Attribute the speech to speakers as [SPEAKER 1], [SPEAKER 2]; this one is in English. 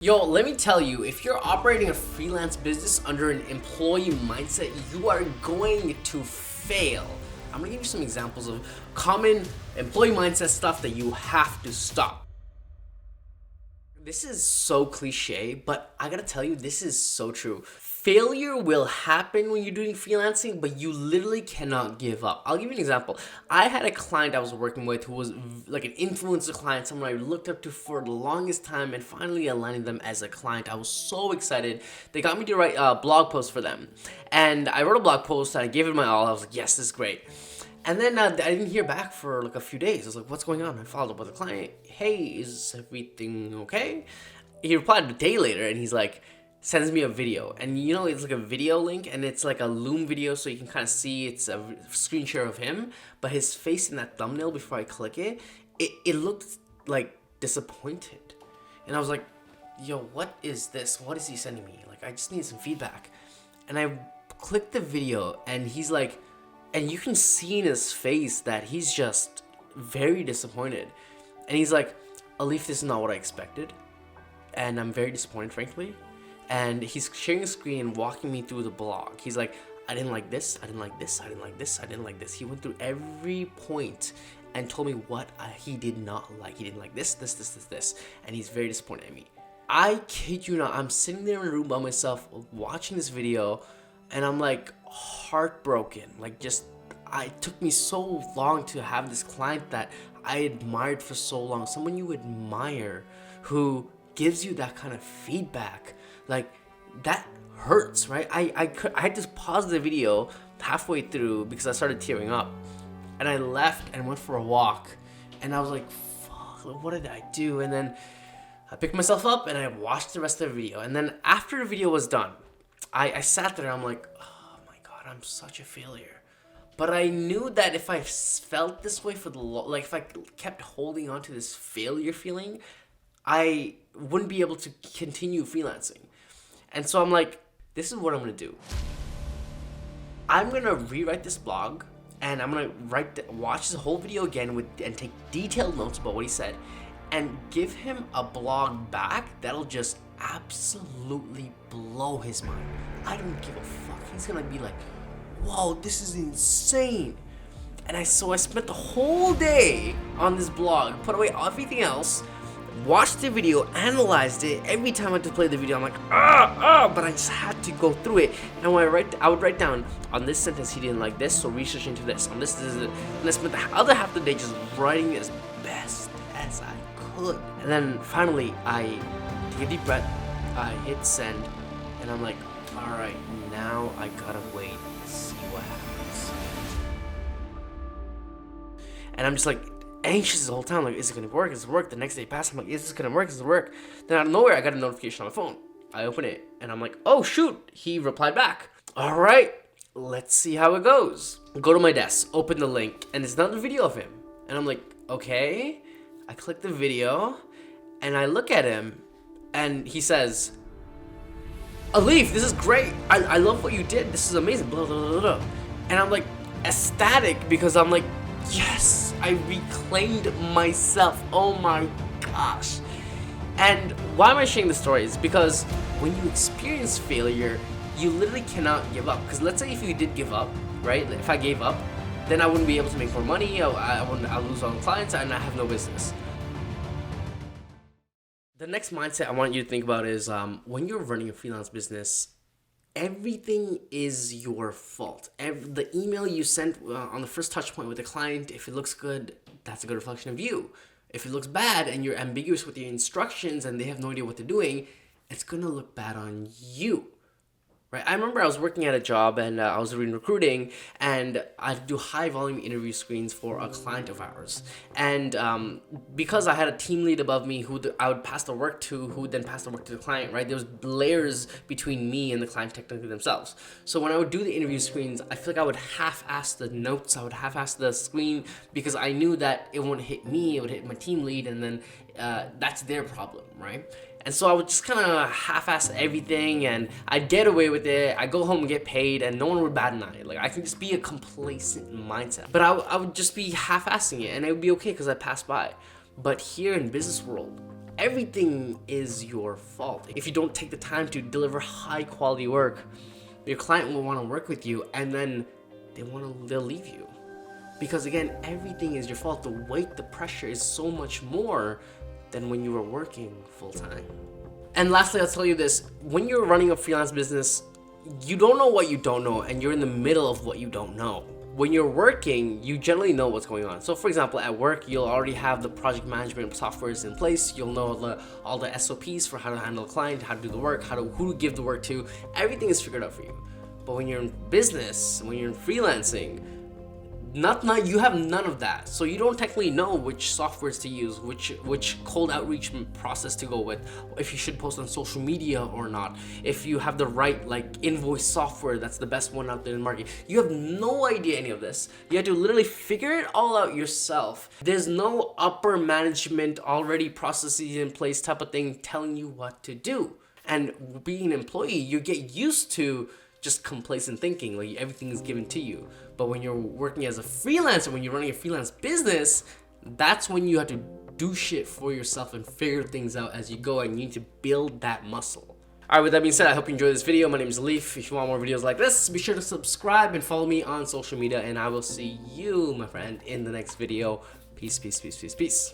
[SPEAKER 1] Yo, let me tell you, if you're operating a freelance business under an employee mindset, you are going to fail. I'm gonna give you some examples of common employee mindset stuff that you have to stop. This is so cliche, but I gotta tell you, this is so true. Failure will happen when you're doing freelancing, but you literally cannot give up. I'll give you an example. I had a client I was working with who was like an influencer client, someone I looked up to for the longest time, and finally I landed them as a client. I was so excited. They got me to write a blog post for them. And I wrote a blog post and I gave it my all. I was like, yes, this is great. And then I didn't hear back for like a few days. I was like, what's going on? I followed up with the client. Hey, is everything okay? He replied a day later and he's like, sends me a video. And you know, it's like a video link and it's like a Loom video, so you can kind of see it's a screen share of him. But his face in that thumbnail before I click it looked like disappointed. And I was like, yo, what is this? What is he sending me? Like, I just need some feedback. And I clicked the video and he's like, and you can see in his face that he's just very disappointed. And he's like, Alif, this is not what I expected. And I'm very disappointed, frankly. And he's sharing a screen and walking me through the blog. He's like, I didn't like this, I didn't like this, I didn't like this, I didn't like this. He went through every point and told me what he did not like. He didn't like this. And he's very disappointed in me. I kid you not, I'm sitting there in a room by myself watching this video and I'm like heartbroken. Like, just, it took me so long to have this client that I admired for so long. Someone you admire who gives you that kind of feedback. Like, that hurts, right? I had to pause the video halfway through because I started tearing up. And I left and went for a walk. And I was like, fuck, what did I do? And then I picked myself up and I watched the rest of the video. And then after the video was done, I sat there and I'm like, oh my God, I'm such a failure. But I knew that if I felt this way for like if I kept holding on to this failure feeling, I wouldn't be able to continue freelancing. And so I'm like, this is what I'm gonna do. I'm gonna rewrite this blog and I'm gonna watch the whole video again and take detailed notes about what he said and give him a blog back that'll just absolutely blow his mind. I don't give a fuck. He's gonna be like, whoa, this is insane. And so I spent the whole day on this blog, put away everything else, watched the video, analyzed it. Every time I had to play the video, I'm like, but I just had to go through it. And when I would write down, on this sentence he didn't like this, so research into this. On this is it. And I spent the other half of the day just writing as best as I could. And then finally, I take a deep breath, I hit send, and I'm like, all right, now I gotta wait and see what happens. And I'm just like anxious the whole time, like, is it gonna work? Is it work? The next day passed, I'm like, is this gonna work? Does it work? Then out of nowhere, I got a notification on my phone. I open it and I'm like, oh shoot, he replied back. All right, let's see how it goes. Go to my desk, open the link, and it's another video of him. And I'm like, okay. I click the video and I look at him and he says, Alif, this is great. I love what you did. This is amazing. Blah, blah, blah, blah. And I'm like ecstatic because I'm like, yes, I reclaimed myself. Oh my gosh. And why am I sharing this story? Is because when you experience failure, you literally cannot give up. Because let's say if you did give up, right? If I gave up, then I wouldn't be able to make more money. I'll lose all the clients and I have no business. The next mindset I want you to think about is when you're running a freelance business, everything is your fault. The email you sent on the first touch point with the client, if it looks good, that's a good reflection of you. If it looks bad and you're ambiguous with your instructions and they have no idea what they're doing, it's gonna look bad on you. Right? I remember I was working at a job and I was doing recruiting and I'd do high volume interview screens for a client of ours. And because I had a team lead above me who I would pass the work to, who would then pass the work to the client, right? There was layers between me and the client technically themselves. So when I would do the interview screens, I feel like I would half-ass the notes, I would half-ass the screen because I knew that it wouldn't hit me, it would hit my team lead, and then that's their problem, right? And so I would just kind of half-ass everything and I'd get away with it. I'd go home and get paid and no one would bat an eye. Like, I can just be a complacent mindset. But I would just be half-assing it and it would be okay because I passed by. But here in business world, everything is your fault. If you don't take the time to deliver high quality work, your client will want to work with you, and then they'll leave you. Because again, everything is your fault. The weight, the pressure is so much more than when you were working full time. And lastly, I'll tell you this: when you're running a freelance business, you don't know what you don't know, and you're in the middle of what you don't know. When you're working, you generally know what's going on. So for example, at work, you'll already have the project management softwares in place. You'll know all the SOPs for how to handle a client, how to do the work, who to give the work to. Everything is figured out for you. But when you're in business, when you're in freelancing, you have none of that. So you don't technically know which softwares to use, which cold outreach process to go with, if you should post on social media or not, if you have the right invoice software that's the best one out there in the market. You have no idea any of this. You have to literally figure it all out yourself. There's no upper management already processes in place type of thing telling you what to do. And being an employee, you get used to just complacent thinking, like everything is given to you. But when you're working as a freelancer, when you're running a freelance business, that's when you have to do shit for yourself and figure things out as you go, and you need to build that muscle. Alright, with that being said, I hope you enjoyed this video. My name is Leaf. If you want more videos like this, be sure to subscribe and follow me on social media, and I will see you, my friend, in the next video. Peace, peace, peace, peace, peace.